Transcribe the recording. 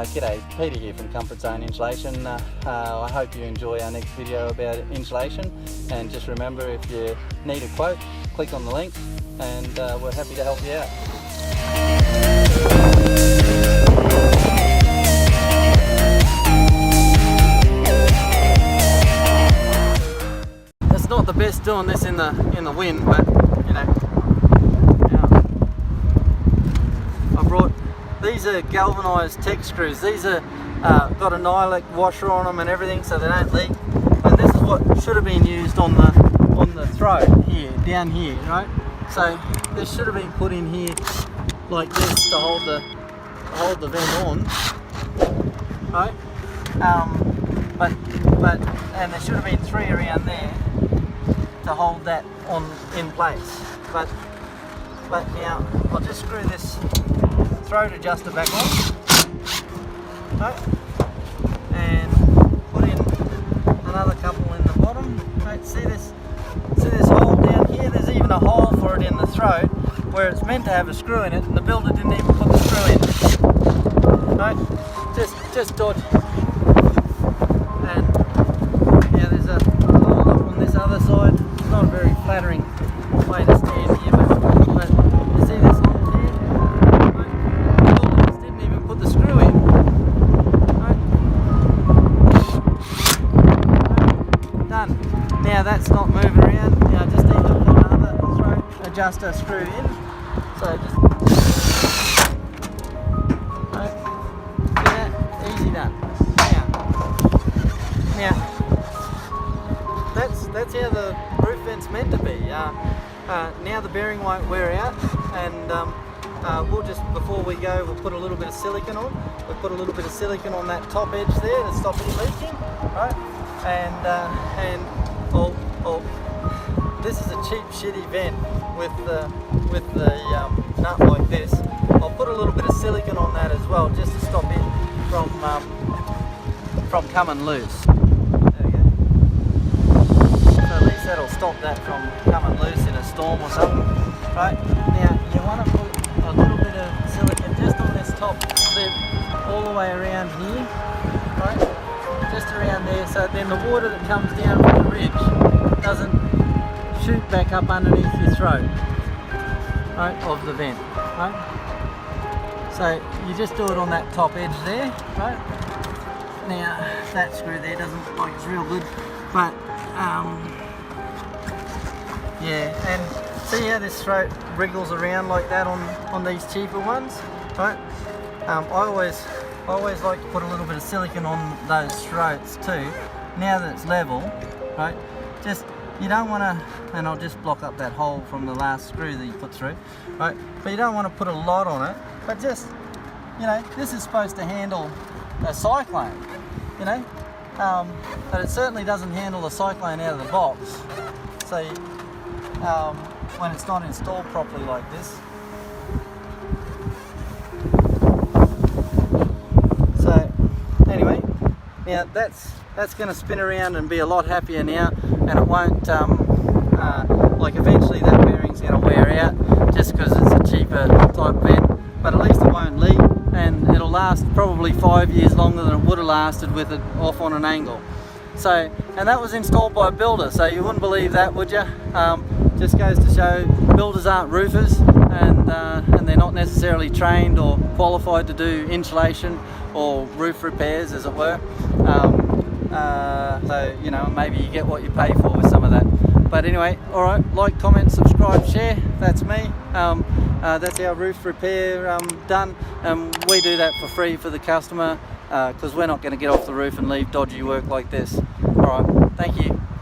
G'day, Peter here from Comfort Zone Insulation. I hope you enjoy our next video about insulation, and just remember, if you need a quote, click on the links and we're happy to help you out. It's not the best doing this in the wind, but you know. These are galvanised tech screws. These are got a Nylock washer on them and everything, so they don't leak. And this is what should have been used on the throat here, down here, right? So this should have been put in here like this to hold the vent on, right? And there should have been 3 around there to hold that in place. But now I'll just screw this throat adjuster back on, right, and put in another couple in the bottom. Right, see this hole down here? There's even a hole for it in the throat where it's meant to have a screw in it, and the builder didn't even put the screw in. Right, just dodge. And yeah, there's a hole up on this other side. It's not a very flattering way to stand here, but you see this hole here? Now that's not moving around. Now I just need to put another throat adjuster screw in. So just right, see that? Easy done. Now that's how the roof vent's meant to be. Now the bearing won't wear out, and we'll just, before we go, we'll put a little bit of silicone on. We'll put a little bit of silicone on that top edge there to stop it leaking, right? And this is a cheap shitty vent with the nut like this. I'll put a little bit of silicone on that as well, just to stop it from coming loose. There we go. So at least that'll stop that from coming loose in a storm or something. Right, now you want to put a little bit of silicone just on this top lip all the way around here, right? Just around there, so then the water that comes down from the ridge doesn't shoot back up underneath your throat, right, of the vent, right? So you just do it on that top edge there, right? Now that screw there doesn't look like it's real good, but yeah, and see how this throat wriggles around like that on these cheaper ones, right? I always like to put a little bit of silicone on those throats too, now that it's level, right? Just, you don't want to, and I'll just block up that hole from the last screw that you put through, right? But you don't want to put a lot on it, but just, you know, this is supposed to handle a cyclone, you know, but it certainly doesn't handle the cyclone out of the box. So when it's not installed properly like this. Anyway, now that's going to spin around and be a lot happier now, and it won't, like eventually that bearing's going to wear out just because it's a cheaper type vent, but at least it won't leak, and it'll last probably 5 years longer than it would have lasted with it off on an angle. So, and that was installed by a builder, so you wouldn't believe that, would you? Just goes to show builders aren't roofers, and they're not necessarily trained or qualified to do insulation or roof repairs, as it were. So you know, maybe you get what you pay for with some of that. But anyway, all right, like, comment, subscribe, share. That's me. That's our roof repair done, and we do that for free for the customer, because we're not going to get off the roof and leave dodgy work like this. All right, thank you.